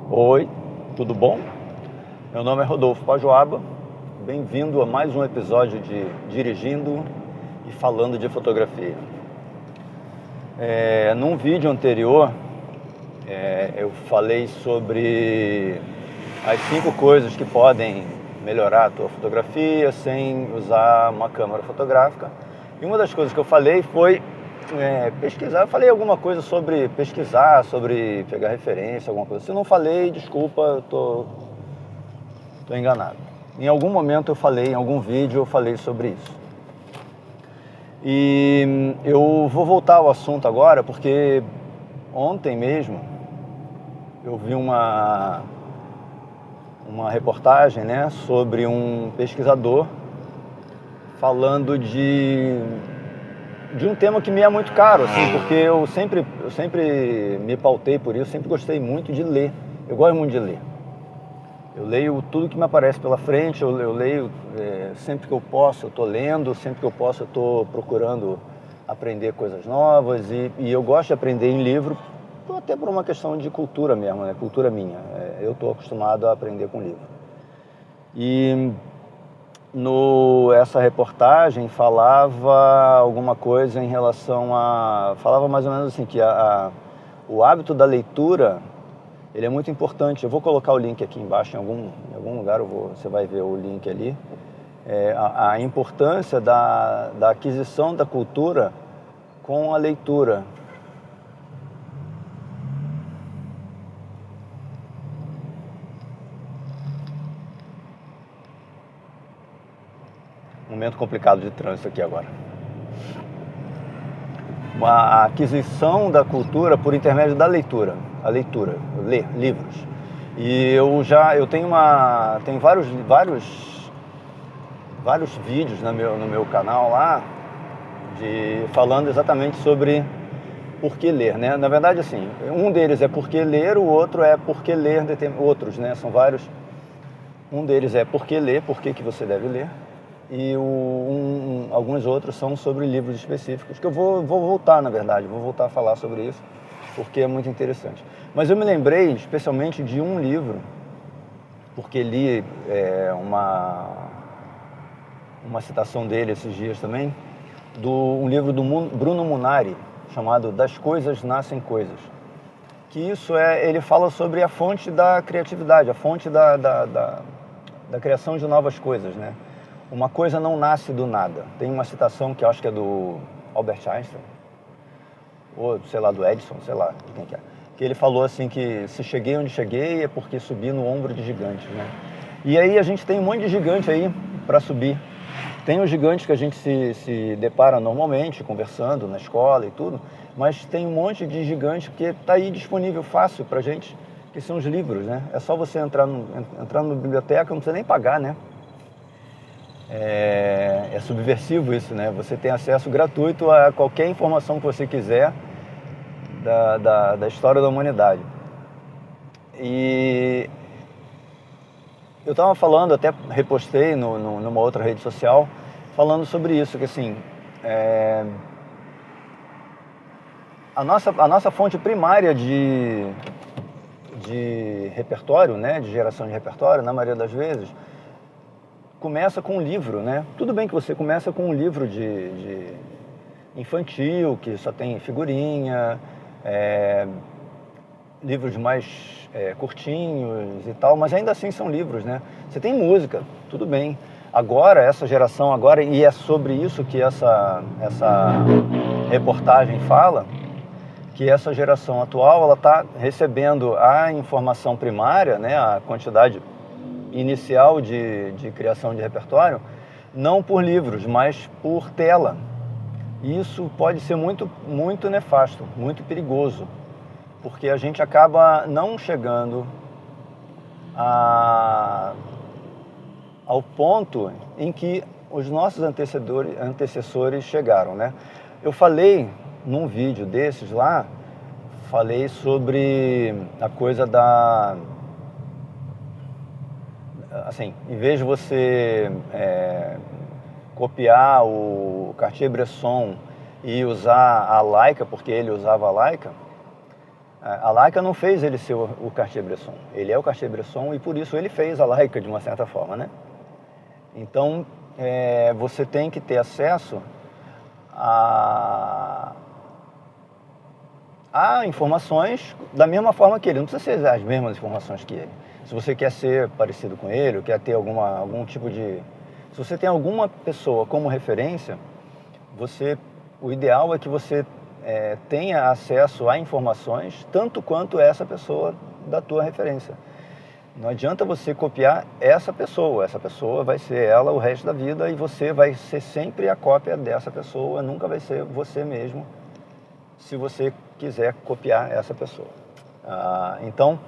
Oi, tudo bom? Meu nome é Rodolfo Pajoaba, bem-vindo a mais um episódio de Dirigindo e Falando de Fotografia. Num vídeo anterior, eu falei sobre as 5 coisas que podem melhorar a tua fotografia sem usar uma câmera fotográfica. E uma das coisas que eu falei foi pesquisar. Eu falei alguma coisa sobre pesquisar, sobre pegar referência, alguma coisa. Se não falei, desculpa, eu tô enganado. Em algum momento eu falei, em algum vídeo eu falei sobre isso. E eu vou voltar ao assunto agora, porque ontem mesmo eu vi uma reportagem, né, sobre um pesquisador falando de um tema que me é muito caro, assim, porque eu sempre me pautei por isso, sempre gostei muito de ler. Eu gosto muito de ler. Eu leio tudo que me aparece pela frente, eu leio sempre que eu posso, eu estou lendo, sempre que eu posso eu estou procurando aprender coisas novas e eu gosto de aprender em livro, até por uma questão de cultura mesmo, né? Cultura minha. Eu estou acostumado a aprender com livro. E essa reportagem falava alguma coisa em relação falava mais ou menos assim, que o hábito da leitura, ele é muito importante. Eu vou colocar o link aqui embaixo, em algum lugar você vai ver o link ali. A importância da aquisição da cultura com a leitura. Momento complicado de trânsito aqui agora. A aquisição da cultura por intermédio da leitura. A leitura, ler livros. E eu tenho vários vídeos no meu canal lá falando exatamente sobre por que ler, né? Na verdade, assim, um deles é por que ler, o outro é por que ler outros, né? São vários. Um deles é por que ler, por que você deve ler. E alguns outros são sobre livros específicos, que eu vou voltar, na verdade, vou voltar a falar sobre isso, porque é muito interessante. Mas eu me lembrei especialmente de um livro, porque li uma citação dele esses dias também, um livro do Bruno Munari, chamado Das Coisas Nascem Coisas. Que ele fala sobre a fonte da criatividade, a fonte da criação de novas coisas, né? Uma coisa não nasce do nada. Tem uma citação que eu acho que é do Albert Einstein, ou sei lá, do Edison, sei lá quem que é. Que ele falou assim que se cheguei onde cheguei é porque subi no ombro de gigantes, né? E aí a gente tem um monte de gigante aí para subir. Tem os gigantes que a gente se depara normalmente, conversando na escola e tudo, mas tem um monte de gigante que está aí disponível fácil para a gente, que são os livros, né? É só você entrar numa biblioteca, não precisa nem pagar, né? É subversivo isso, né? Você tem acesso gratuito a qualquer informação que você quiser da história da humanidade. E eu estava falando, até repostei numa outra rede social, falando sobre isso, que assim, a nossa fonte primária de repertório, né, de geração de repertório, na maioria das vezes, começa com um livro, né? Tudo bem que você começa com um livro de infantil, que só tem figurinha, livros mais curtinhos e tal, mas ainda assim são livros, né? Você tem música, tudo bem. Agora, essa geração agora, e é sobre isso que essa reportagem fala, que essa geração atual, ela está recebendo a informação primária, né, a quantidade inicial de criação de repertório, não por livros, mas por tela. E isso pode ser muito, muito nefasto, muito perigoso, porque a gente acaba não chegando ao ponto em que os nossos antecessores chegaram, né? Eu falei num vídeo desses lá, falei sobre a coisa assim, em vez de você copiar o Cartier-Bresson e usar a Leica, porque ele usava a Leica, A Leica não fez ele ser o Cartier-Bresson. Ele é o Cartier-Bresson e por isso ele fez a Leica de uma certa forma, né? Então, você tem que ter acesso a informações da mesma forma que ele. Não precisa ser as mesmas informações que ele. Se você quer ser parecido com ele, ou quer ter algum tipo de... Se você tem alguma pessoa como referência, o ideal é que você tenha acesso a informações tanto quanto essa pessoa da tua referência. Não adianta você copiar essa pessoa vai ser ela o resto da vida e você vai ser sempre a cópia dessa pessoa, nunca vai ser você mesmo se você quiser copiar essa pessoa. Então,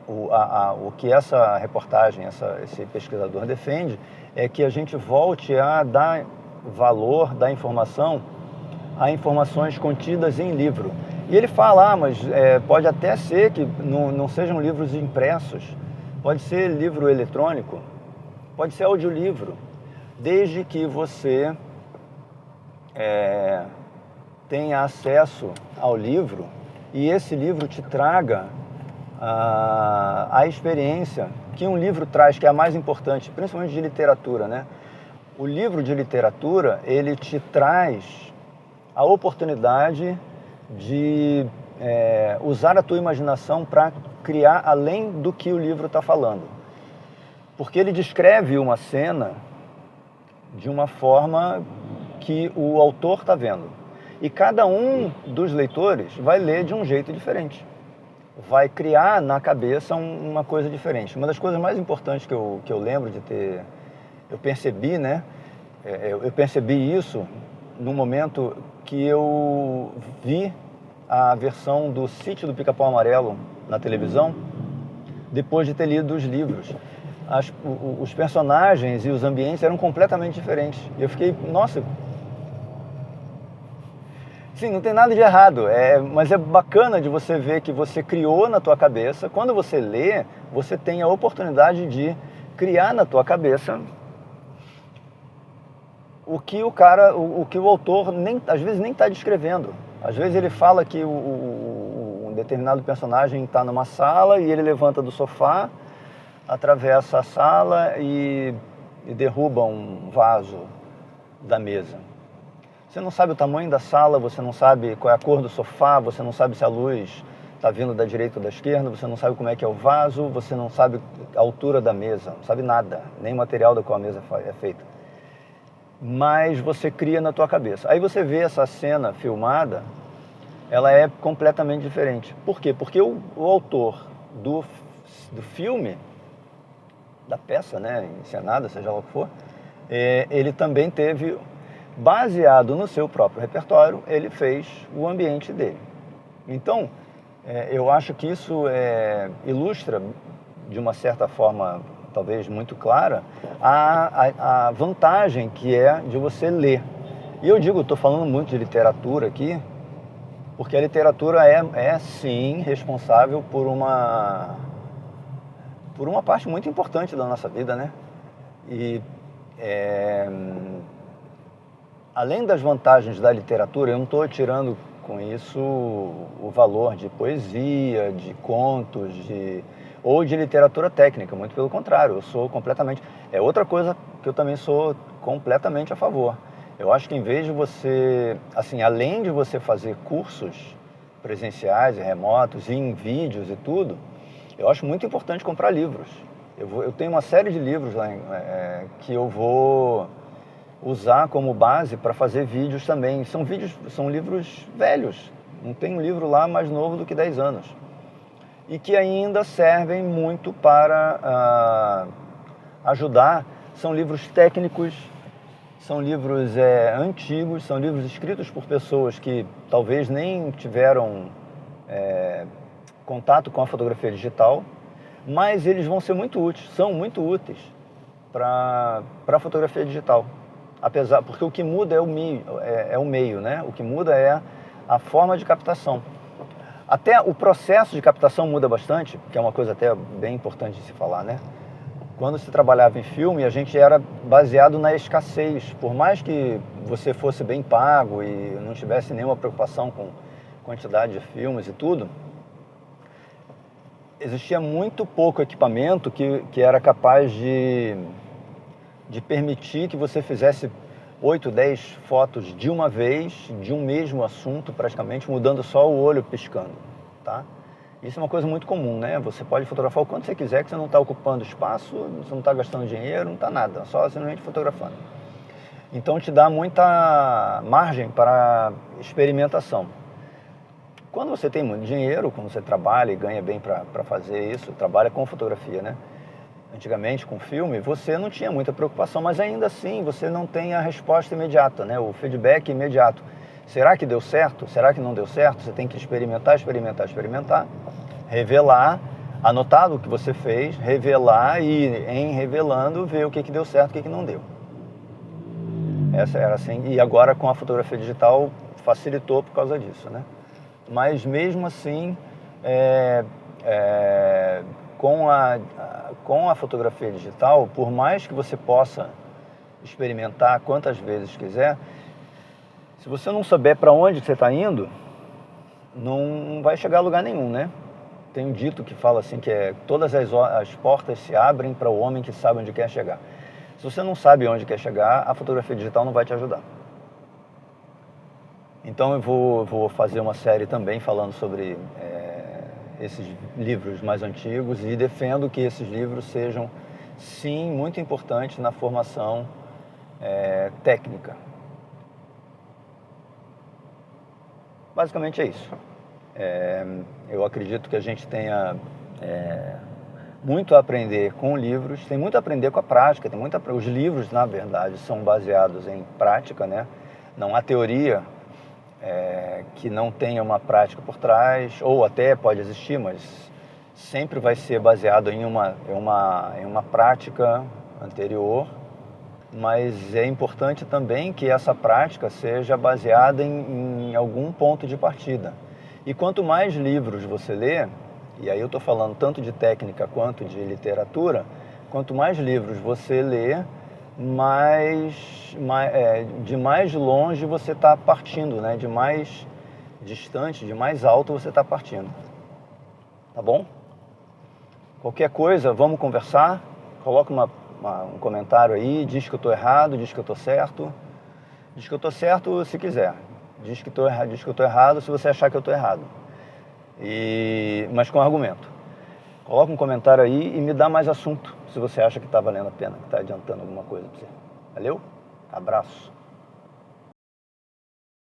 o que essa reportagem, esse pesquisador defende é que a gente volte a dar valor da informação a informações contidas em livro. E ele fala, mas pode até ser que não sejam livros impressos, pode ser livro eletrônico, pode ser audiolivro, desde que você tenha acesso ao livro e esse livro te traga a experiência que um livro traz, que é a mais importante, principalmente de literatura, né? O livro de literatura, ele te traz a oportunidade de usar a tua imaginação para criar além do que o livro está falando. Porque ele descreve uma cena de uma forma que o autor está vendo. E cada um dos leitores vai ler de um jeito diferente. Vai criar na cabeça uma coisa diferente. Uma das coisas mais importantes que eu lembro de ter... Eu percebi, né? Eu percebi isso no momento que eu vi a versão do Sítio do Pica-Pau Amarelo na televisão, depois de ter lido os livros. Os personagens e os ambientes eram completamente diferentes. Eu fiquei, nossa... Sim, não tem nada de errado, mas é bacana de você ver que você criou na tua cabeça. Quando você lê, você tem a oportunidade de criar na tua cabeça o que o autor às vezes nem está descrevendo. Às vezes ele fala que um determinado personagem está numa sala e ele levanta do sofá, atravessa a sala e derruba um vaso da mesa. Você não sabe o tamanho da sala, você não sabe qual é a cor do sofá, você não sabe se a luz está vindo da direita ou da esquerda, você não sabe como é que é o vaso, você não sabe a altura da mesa, não sabe nada, nem o material do qual a mesa é feita. Mas você cria na tua cabeça. Aí você vê essa cena filmada, ela é completamente diferente. Por quê? Porque o autor do filme, da peça, né, encenada, seja lá o que for, ele também teve... Baseado no seu próprio repertório, ele fez o ambiente dele. Então, eu acho que isso ilustra, de uma certa forma, talvez muito clara, a vantagem que é de você ler. E eu digo, estou falando muito de literatura aqui, porque a literatura é sim, responsável por uma parte muito importante da nossa vida, né? E... além das vantagens da literatura, eu não estou tirando com isso o valor de poesia, de contos, ou de literatura técnica, muito pelo contrário, eu sou completamente... É outra coisa que eu também sou completamente a favor. Eu acho que em vez de você, assim, além de você fazer cursos presenciais e remotos, e em vídeos e tudo, eu acho muito importante comprar livros. Eu tenho uma série de livros lá que eu vou usar como base para fazer vídeos também. São livros velhos, não tem um livro lá mais novo do que 10 anos. E que ainda servem muito para ajudar. São livros técnicos, são livros antigos, são livros escritos por pessoas que talvez nem tiveram contato com a fotografia digital, mas eles vão ser muito úteis, são muito úteis para a fotografia digital. Porque o que muda é o meio, né? O que muda é a forma de captação. Até o processo de captação muda bastante, que é uma coisa até bem importante de se falar, né? Quando se trabalhava em filme, a gente era baseado na escassez. Por mais que você fosse bem pago e não tivesse nenhuma preocupação com quantidade de filmes e tudo, existia muito pouco equipamento que era capaz de permitir que você fizesse 8, 10 fotos de uma vez, de um mesmo assunto, praticamente, mudando só o olho piscando, tá? Isso é uma coisa muito comum, né? Você pode fotografar o quanto você quiser, que você não está ocupando espaço, você não está gastando dinheiro, não está nada, só simplesmente fotografando. Então te dá muita margem para experimentação. Quando você tem muito dinheiro, quando você trabalha e ganha bem para fazer isso, trabalha com fotografia, né? Antigamente com filme, você não tinha muita preocupação, mas ainda assim você não tem a resposta imediata, né? O feedback imediato. Será que deu certo? Será que não deu certo? Você tem que experimentar, revelar, anotar o que você fez, revelar e em revelando ver o que deu certo e o que não deu. Essa era assim, e agora com a fotografia digital facilitou por causa disso, né? Mas mesmo assim, com a fotografia digital, por mais que você possa experimentar quantas vezes quiser, se você não souber para onde você está indo, não vai chegar a lugar nenhum, né? Tem um dito que fala assim, que todas as portas se abrem para o homem que sabe onde quer chegar. Se você não sabe onde quer chegar, a fotografia digital não vai te ajudar. Então eu vou fazer uma série também falando sobre esses livros mais antigos e defendo que esses livros sejam, sim, muito importantes na formação técnica. Basicamente é isso. Eu acredito que a gente tenha muito a aprender com livros, tem muito a aprender com a prática, os livros, na verdade, são baseados em prática, né? Não há teoria que não tenha uma prática por trás, ou até pode existir, mas sempre vai ser baseado em uma prática anterior, mas é importante também que essa prática seja baseada em algum ponto de partida. E quanto mais livros você lê, e aí eu estou falando tanto de técnica quanto de literatura, quanto mais livros você lê, de mais longe você está partindo, né? De mais distante, de mais alto você está partindo. Tá bom? Qualquer coisa, vamos conversar. Coloca um comentário aí, diz que eu estou errado, diz que eu estou certo. Diz que eu estou certo se quiser. Diz que eu estou errado se você achar que eu estou errado. Mas com argumento. Coloca um comentário aí e me dá mais assunto, se você acha que está valendo a pena, que está adiantando alguma coisa para você. Valeu? Abraço.